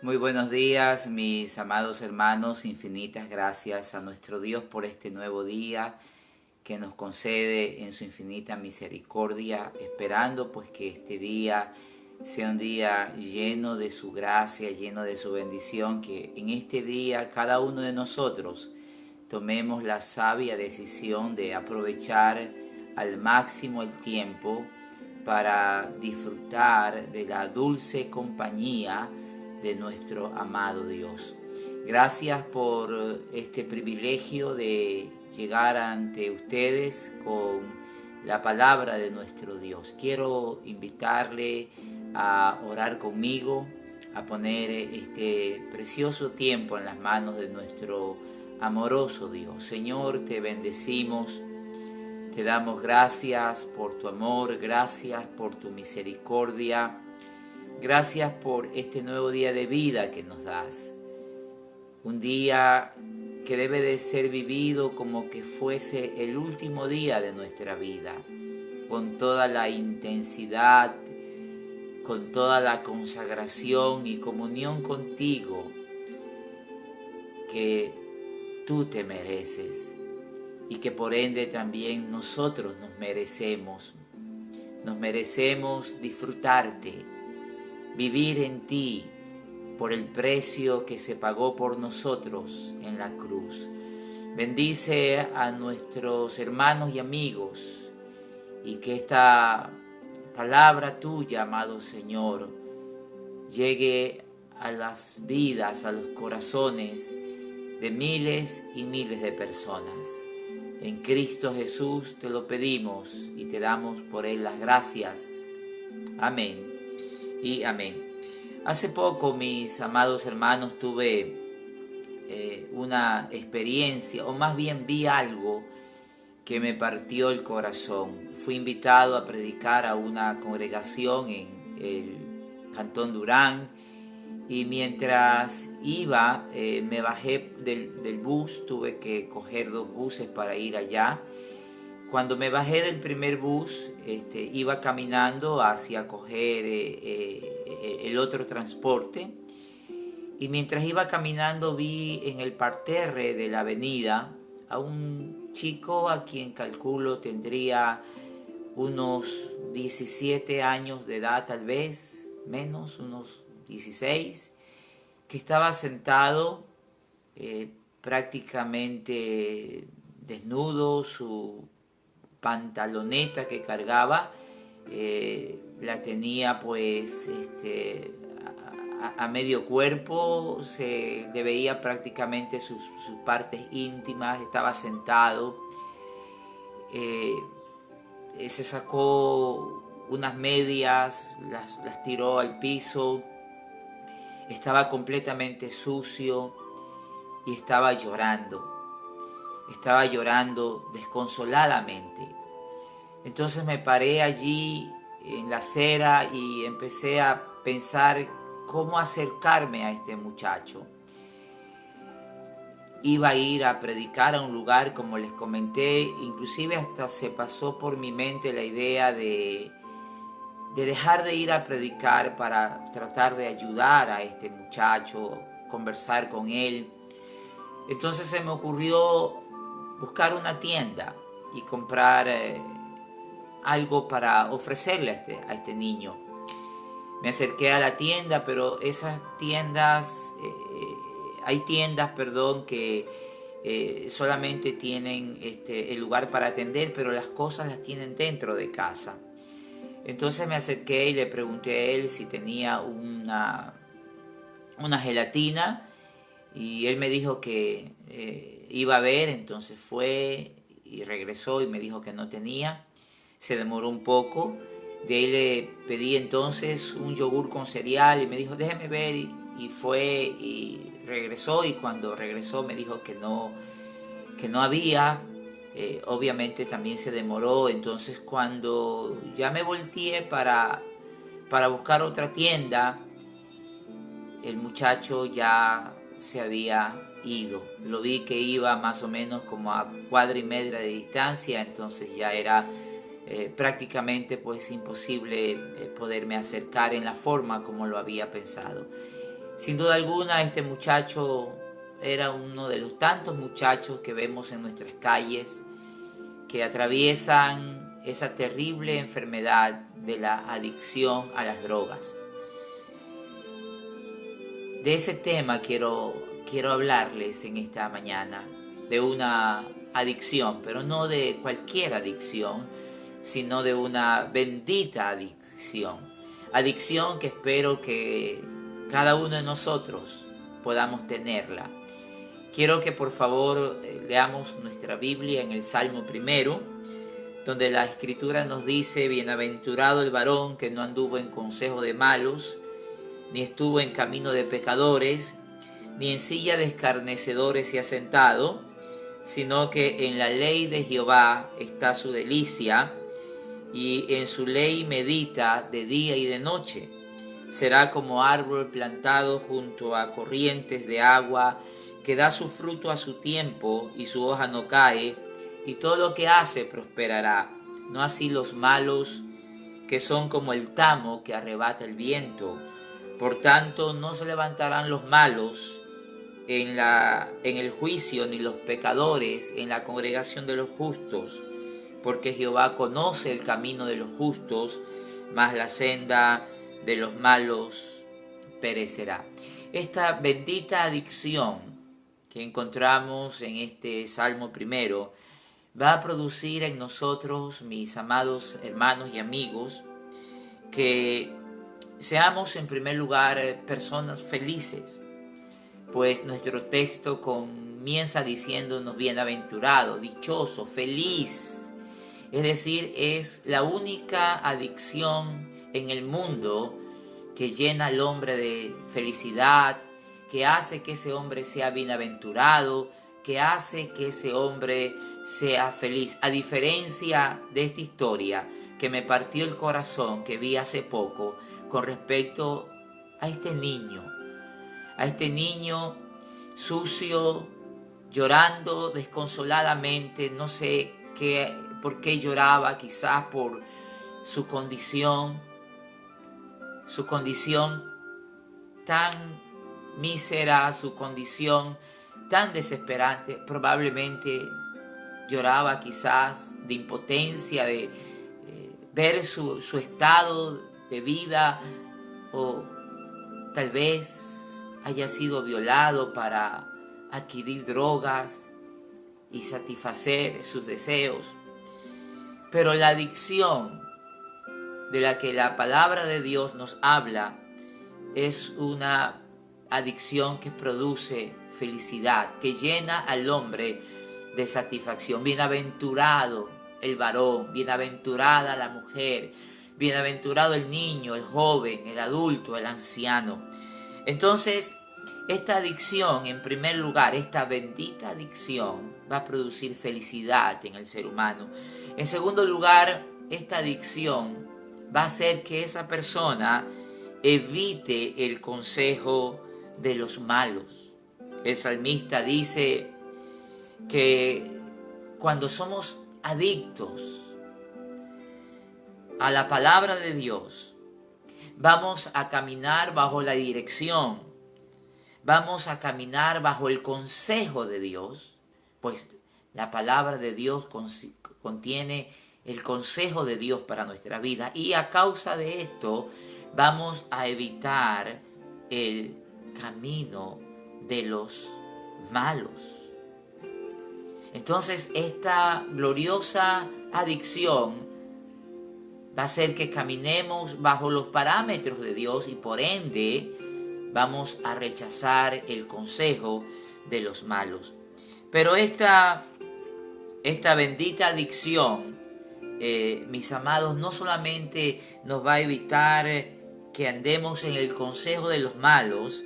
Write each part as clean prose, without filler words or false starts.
Muy buenos días, mis amados hermanos. Infinitas gracias a nuestro Dios por este nuevo día que nos concede en su infinita misericordia, esperando pues que este día sea un día lleno de su gracia, lleno de su bendición, que en este día cada uno de nosotros tomemos la sabia decisión de aprovechar al máximo el tiempo para disfrutar de la dulce compañía de nuestro amado Dios. Gracias por este privilegio de llegar ante ustedes con la palabra de nuestro Dios. Quiero invitarle a orar conmigo, a poner este precioso tiempo en las manos de nuestro amoroso Dios. Señor, te bendecimos, te damos gracias por tu amor, gracias por tu misericordia, gracias por este nuevo día de vida que nos das. Un día que debe de ser vivido como que fuese el último día de nuestra vida, con toda la intensidad, con toda la consagración y comunión contigo que tú te mereces y que por ende también nosotros nos merecemos. Nos merecemos disfrutarte, vivir en ti por el precio que se pagó por nosotros en la cruz. Bendice a nuestros hermanos y amigos y que esta palabra tuya, amado Señor, llegue a las vidas, a los corazones de miles y miles de personas. En Cristo Jesús te lo pedimos y te damos por él las gracias. Amén y amén. Hace poco, mis amados hermanos, tuve una experiencia, o más bien vi algo que me partió el corazón. Fui invitado a predicar a una congregación en el Cantón Durán y mientras iba, me bajé del bus, tuve que coger 2 buses para ir allá. Cuando me bajé del primer bus, iba caminando hacia coger el otro transporte. Y mientras iba caminando vi en el parterre de la avenida a un chico a quien calculo tendría unos 17 años de edad, tal vez, menos, unos 16, que estaba sentado prácticamente desnudo, su pantaloneta que cargaba la tenía pues a medio cuerpo, se le veía prácticamente sus partes íntimas, estaba sentado, eh, se sacó unas medias, las tiró al piso, estaba completamente sucio y estaba llorando desconsoladamente. Entonces me paré allí en la acera y empecé a pensar cómo acercarme a este muchacho. Iba a ir a predicar a un lugar, como les comenté, inclusive hasta se pasó por mi mente la idea de dejar de ir a predicar para tratar de ayudar a este muchacho, conversar con él. Entonces se me ocurrió buscar una tienda y comprar algo para ofrecerle a este niño. Me acerqué a la tienda, pero esas tiendas, hay tiendas, perdón, que solamente tienen el lugar para atender, pero las cosas las tienen dentro de casa. Entonces me acerqué y le pregunté a él si tenía una gelatina y él me dijo que iba a ver, entonces fue y regresó y me dijo que no tenía. Se demoró un poco, de ahí le pedí entonces un yogur con cereal y me dijo déjeme ver y fue y regresó y cuando regresó me dijo que no había. Obviamente también se demoró, entonces cuando ya me volteé para buscar otra tienda, el muchacho ya se había ido. Lo vi que iba más o menos como a 1,5 cuadras de distancia, entonces ya era prácticamente pues imposible poderme acercar en la forma como lo había pensado. Sin duda alguna, este muchacho era uno de los tantos muchachos que vemos en nuestras calles que atraviesan esa terrible enfermedad de la adicción a las drogas. De ese tema quiero hablarles en esta mañana, de una adicción, pero no de cualquier adicción, sino de una bendita adicción. Adicción que espero que cada uno de nosotros podamos tenerla. Quiero que por favor leamos nuestra Biblia en el Salmo 1, donde la Escritura nos dice: bienaventurado el varón que no anduvo en consejo de malos, ni estuvo en camino de pecadores, ni en silla de escarnecedores se ha sentado, sino que en la ley de Jehová está su delicia, y en su ley medita de día y de noche. Será como árbol plantado junto a corrientes de agua, que da su fruto a su tiempo, y su hoja no cae, y todo lo que hace prosperará. No así los malos, que son como el tamo que arrebata el viento. Por tanto, no se levantarán los malos en el juicio, ni los pecadores en la congregación de los justos, porque Jehová conoce el camino de los justos, mas la senda de los malos perecerá. Esta bendita adicción que encontramos en este Salmo 1 va a producir en nosotros, mis amados hermanos y amigos, que seamos en primer lugar personas felices, pues nuestro texto comienza diciéndonos bienaventurado, dichoso, feliz. Es decir, es la única adicción en el mundo que llena al hombre de felicidad, que hace que ese hombre sea bienaventurado, que hace que ese hombre sea feliz. A diferencia de esta historia que me partió el corazón, que vi hace poco, con respecto a este niño sucio, llorando desconsoladamente, no sé por qué lloraba, quizás por su condición tan mísera, su condición tan desesperante. Probablemente lloraba quizás de impotencia, de ver su estado de vida, o tal vez haya sido violado para adquirir drogas y satisfacer sus deseos. Pero la adicción de la que la palabra de Dios nos habla es una adicción que produce felicidad, que llena al hombre de satisfacción. Bienaventurado el varón, bienaventurada la mujer, bienaventurado el niño, el joven, el adulto, el anciano. Entonces, esta adicción, en primer lugar, esta bendita adicción, va a producir felicidad en el ser humano. En segundo lugar, esta adicción va a hacer que esa persona evite el consejo de los malos. El salmista dice que cuando somos adictos a la palabra de Dios, vamos a caminar bajo la dirección, vamos a caminar bajo el consejo de Dios, pues la palabra de Dios contiene el consejo de Dios para nuestra vida, y a causa de esto vamos a evitar el camino de los malos. Entonces, esta gloriosa adicción va a hacer que caminemos bajo los parámetros de Dios, y por ende vamos a rechazar el consejo de los malos. Pero esta bendita adicción, mis amados, no solamente nos va a evitar que andemos en el consejo de los malos,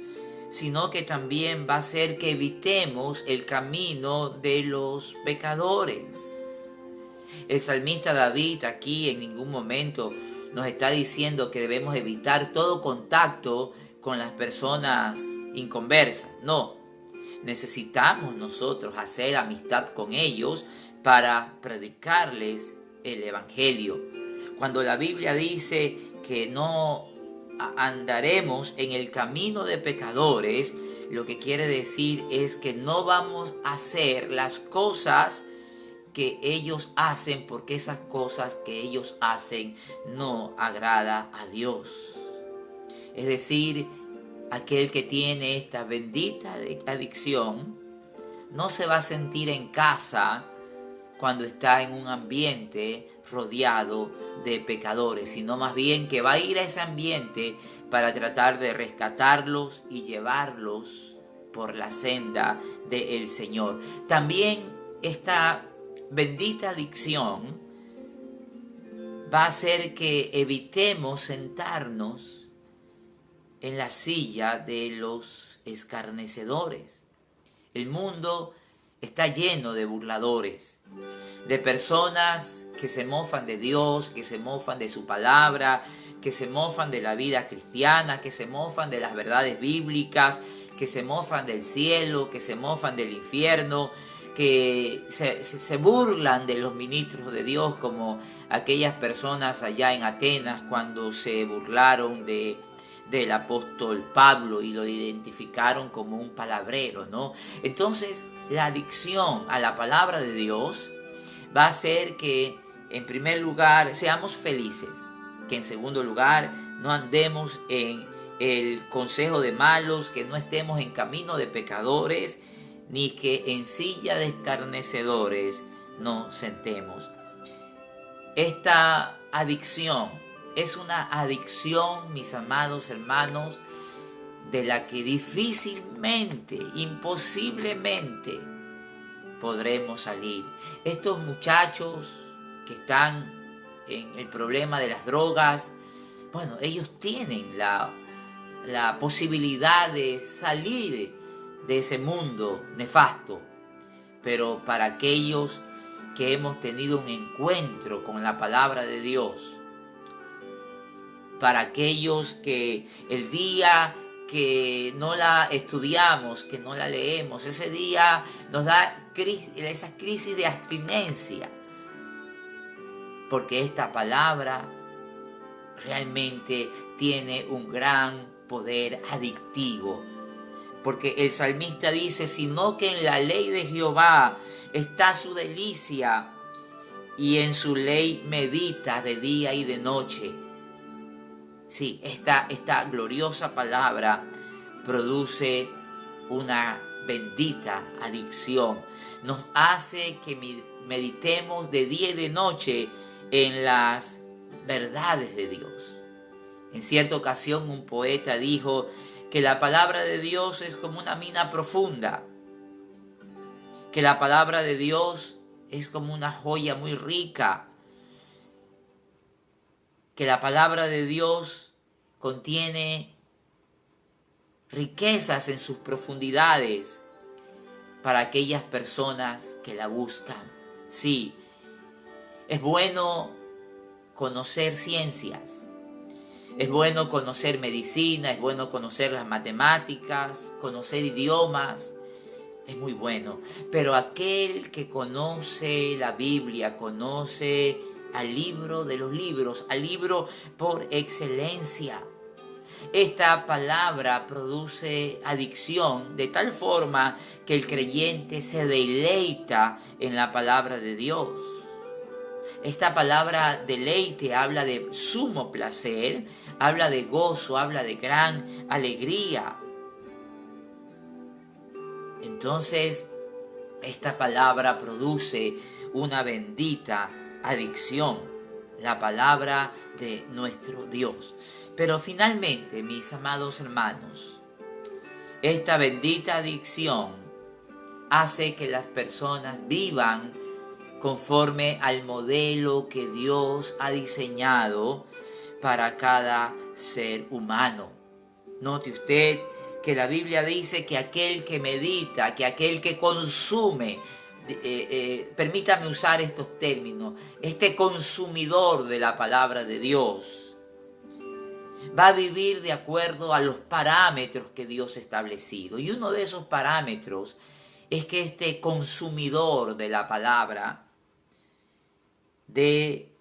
sino que también va a hacer que evitemos el camino de los pecadores. El salmista David aquí en ningún momento nos está diciendo que debemos evitar todo contacto con las personas inconversas. No, necesitamos nosotros hacer amistad con ellos para predicarles el Evangelio. Cuando la Biblia dice que no andaremos en el camino de pecadores, lo que quiere decir es que no vamos a hacer las cosas que ellos hacen, porque esas cosas que ellos hacen no agrada a Dios. Es decir, aquel que tiene esta bendita adicción no se va a sentir en casa cuando está en un ambiente rodeado de pecadores, sino más bien que va a ir a ese ambiente para tratar de rescatarlos y llevarlos por la senda del Señor. También esta bendita adicción va a hacer que evitemos sentarnos en la silla de los escarnecedores. El mundo está lleno de burladores, de personas que se mofan de Dios, que se mofan de su palabra, que se mofan de la vida cristiana, que se mofan de las verdades bíblicas, que se mofan del cielo, que se mofan del infierno, que se burlan de los ministros de Dios, como aquellas personas allá en Atenas cuando se burlaron del apóstol Pablo y lo identificaron como un palabrero, ¿no? Entonces, la adicción a la palabra de Dios va a hacer que, en primer lugar, seamos felices, que en segundo lugar, no andemos en el consejo de malos, que no estemos en camino de pecadores, ni que en silla de escarnecedores nos sentemos. Esta adicción es una adicción, mis amados hermanos, de la que difícilmente, imposiblemente podremos salir. Estos muchachos que están en el problema de las drogas, bueno, ellos tienen la posibilidad de salir de ese mundo nefasto, pero para aquellos que hemos tenido un encuentro con la palabra de Dios, para aquellos que el día que no la estudiamos, que no la leemos, ese día nos da esa crisis de abstinencia, porque esta palabra realmente tiene un gran poder adictivo. Porque el salmista dice, sino que en la ley de Jehová está su delicia, y en su ley medita de día y de noche. Sí, esta gloriosa palabra produce una bendita adicción. Nos hace que meditemos de día y de noche en las verdades de Dios. En cierta ocasión un poeta dijo que la palabra de Dios es como una mina profunda, que la palabra de Dios es como una joya muy rica, que la palabra de Dios contiene riquezas en sus profundidades para aquellas personas que la buscan. Sí, es bueno conocer ciencias, es bueno conocer medicina, es bueno conocer las matemáticas, conocer idiomas, es muy bueno. Pero aquel que conoce la Biblia, conoce al libro de los libros, al libro por excelencia. Esta palabra produce adicción de tal forma que el creyente se deleita en la palabra de Dios. Esta palabra deleite habla de sumo placer, habla de gozo, habla de gran alegría. Entonces, esta palabra produce una bendita adicción, la palabra de nuestro Dios. Pero finalmente, mis amados hermanos, esta bendita adicción hace que las personas vivan conforme al modelo que Dios ha diseñado para cada ser humano. Note usted que la Biblia dice que aquel que medita, que aquel que consume, permítame usar estos términos, este consumidor de la palabra de Dios, va a vivir de acuerdo a los parámetros que Dios ha establecido. Y uno de esos parámetros es que este consumidor de la palabra dé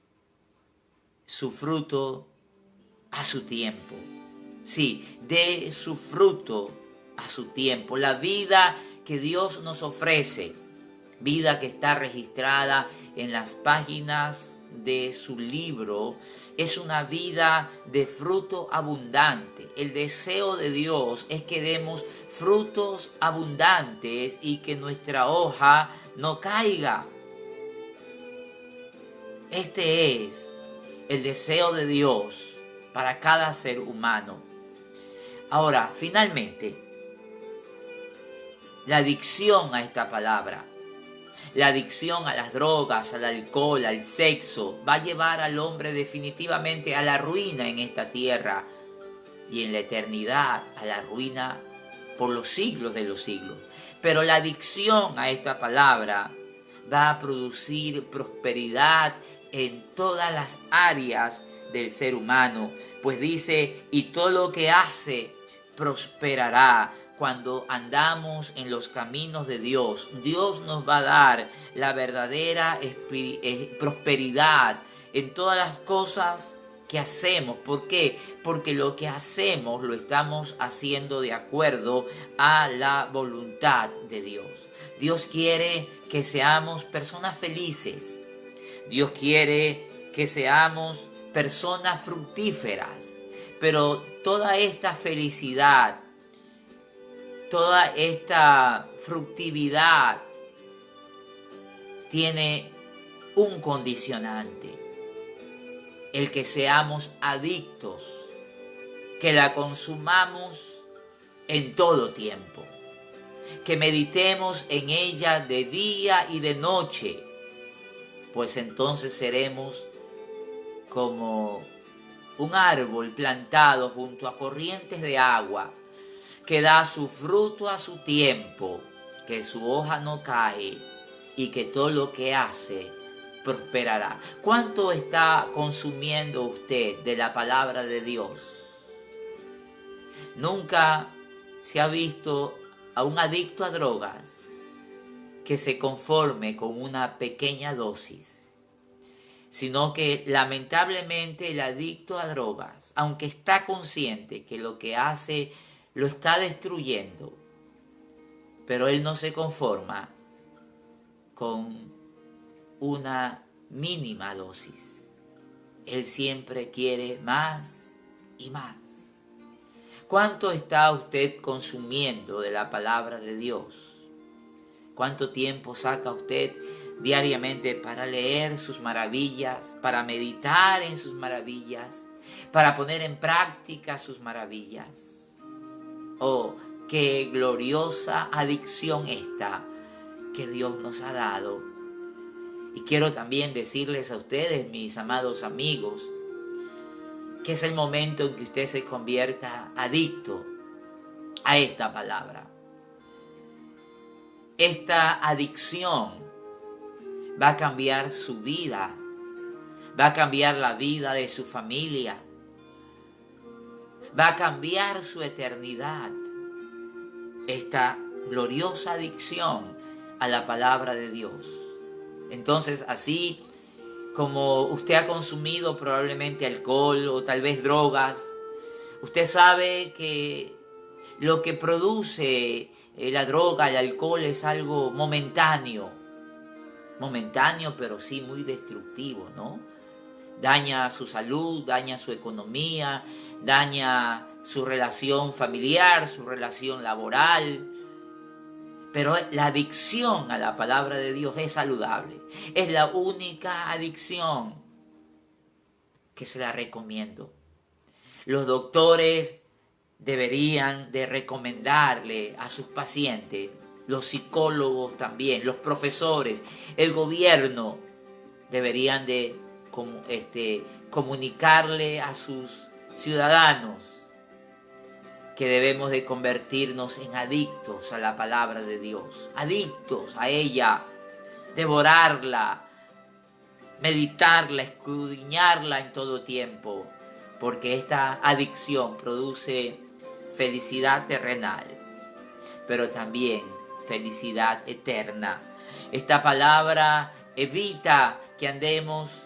su fruto a su tiempo. Sí, dé su fruto a su tiempo. La vida que Dios nos ofrece, vida que está registrada en las páginas de su libro, es una vida de fruto abundante. El deseo de Dios es que demos frutos abundantes y que nuestra hoja no caiga. Este es el deseo de Dios para cada ser humano. Ahora, finalmente, la adicción a esta palabra, la adicción a las drogas, al alcohol, al sexo, va a llevar al hombre definitivamente a la ruina en esta tierra y en la eternidad, a la ruina por los siglos de los siglos. Pero la adicción a esta palabra va a producir prosperidad en todas las áreas del ser humano, pues dice, y todo lo que hace prosperará. Cuando andamos en los caminos de Dios, Dios nos va a dar la verdadera prosperidad en todas las cosas que hacemos. ¿Por qué? Porque lo que hacemos lo estamos haciendo de acuerdo a la voluntad de Dios. Dios quiere que seamos personas felices. Dios quiere que seamos personas fructíferas. Pero toda esta felicidad, toda esta fructividad tiene un condicionante: el que seamos adictos, que la consumamos en todo tiempo, que meditemos en ella de día y de noche, pues entonces seremos como un árbol plantado junto a corrientes de agua, que da su fruto a su tiempo, que su hoja no cae y que todo lo que hace prosperará. ¿Cuánto está consumiendo usted de la palabra de Dios? Nunca se ha visto a un adicto a drogas que se conforme con una pequeña dosis, sino que lamentablemente el adicto a drogas, aunque está consciente que lo que hace lo está destruyendo, pero él no se conforma con una mínima dosis. Él siempre quiere más y más. ¿Cuánto está usted consumiendo de la palabra de Dios? ¿Cuánto tiempo saca usted diariamente para leer sus maravillas, para meditar en sus maravillas, para poner en práctica sus maravillas? Oh, qué gloriosa adicción esta que Dios nos ha dado. Y quiero también decirles a ustedes, mis amados amigos, que es el momento en que usted se convierta adicto a esta palabra. Esta adicción va a cambiar su vida, va a cambiar la vida de su familia, va a cambiar su eternidad. Esta gloriosa adicción a la palabra de Dios. Entonces, así como usted ha consumido probablemente alcohol o tal vez drogas, usted sabe que lo que produce la droga, el alcohol, es algo momentáneo, pero sí muy destructivo, ¿no? Daña su salud, daña su economía, daña su relación familiar, su relación laboral. Pero la adicción a la palabra de Dios es saludable. Es la única adicción que se la recomiendo. Los doctores deberían de recomendarle a sus pacientes, los psicólogos también, los profesores, el gobierno deberían de comunicarle a sus ciudadanos que debemos de convertirnos en adictos a la palabra de Dios, adictos a ella, devorarla, meditarla, escudriñarla en todo tiempo, porque esta adicción produce felicidad terrenal, pero también felicidad eterna. Esta palabra evita que andemos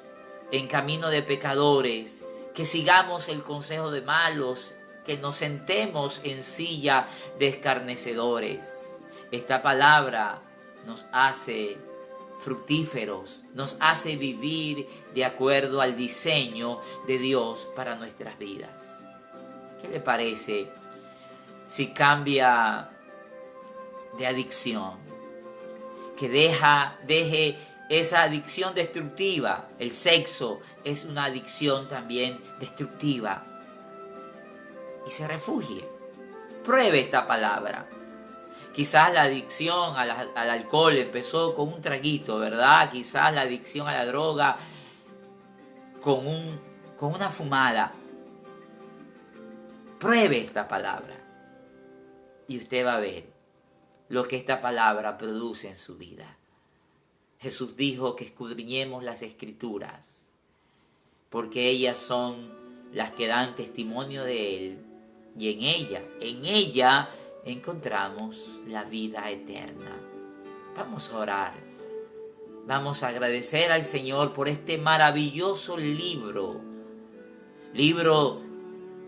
en camino de pecadores, que sigamos el consejo de malos que nos sentemos en silla de escarnecedores. Esta palabra nos hace fructíferos, nos hace vivir de acuerdo al diseño de Dios para nuestras vidas. ¿Qué le parece si cambia de adicción? Que deje esa adicción destructiva. El sexo es una adicción también destructiva. Y se refugie. Pruebe esta palabra. Quizás la adicción al alcohol empezó con un traguito, ¿verdad? Quizás la adicción a la droga con una fumada. Pruebe esta palabra y usted va a ver lo que esta palabra produce en su vida. Jesús dijo que escudriñemos las Escrituras, porque ellas son las que dan testimonio de Él, y en ella encontramos la vida eterna. Vamos a orar, vamos a agradecer al Señor por este maravilloso libro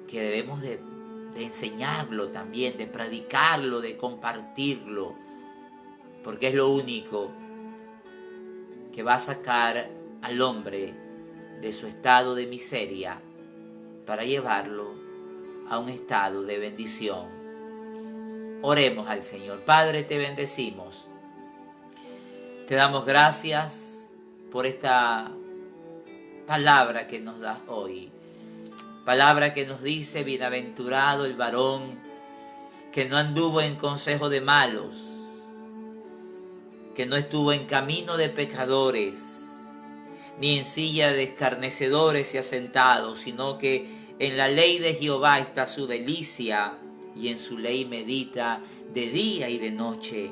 que debemos de enseñarlo también, de predicarlo, de compartirlo, porque es lo único que va a sacar al hombre de su estado de miseria para llevarlo a un estado de bendición. Oremos al Señor. Padre, te bendecimos. Te damos gracias por esta palabra que nos das hoy. Palabra que nos dice: bienaventurado el varón que no anduvo en consejo de malos, que no estuvo en camino de pecadores, ni en silla de escarnecedores se ha sentado, sino que en la ley de Jehová está su delicia, y en su ley medita de día y de noche.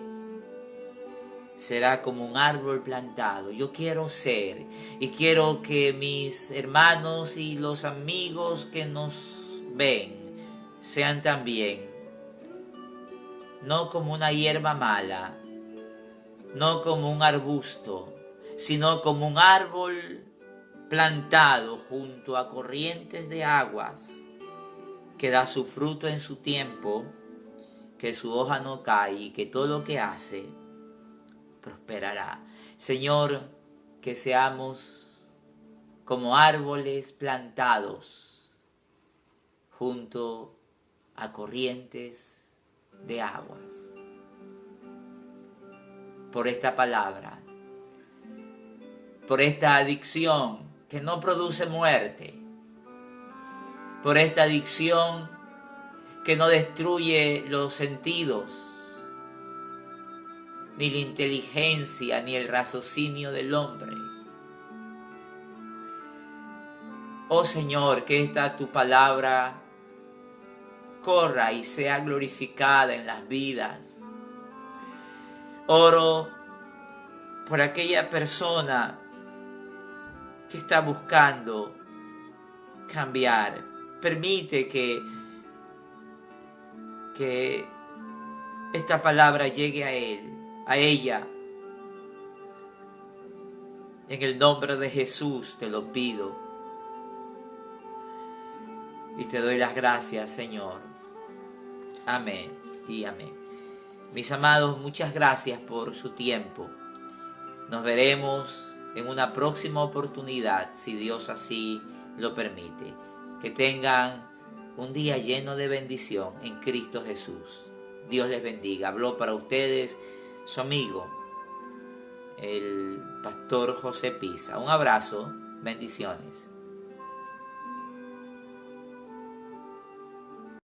Será como un árbol plantado. Yo quiero ser, y quiero que mis hermanos y los amigos que nos ven sean también, no como una hierba mala, no como un arbusto, sino como un árbol plantado junto a corrientes de aguas, que da su fruto en su tiempo, que su hoja no cae y que todo lo que hace prosperará. Señor, que seamos como árboles plantados junto a corrientes de aguas. Por esta palabra, por esta adicción que no produce muerte, por esta adicción que no destruye los sentidos, ni la inteligencia, ni el raciocinio del hombre. Oh Señor, que esta tu palabra corra y sea glorificada en las vidas. Oro por aquella persona que está buscando cambiar. Permite que esta palabra llegue a él, a ella. En el nombre de Jesús te lo pido. Y te doy las gracias, Señor. Amén y amén. Mis amados, muchas gracias por su tiempo. Nos veremos en una próxima oportunidad, si Dios así lo permite. Que tengan un día lleno de bendición en Cristo Jesús. Dios les bendiga. Habló para ustedes su amigo, el pastor José Pisa. Un abrazo, bendiciones.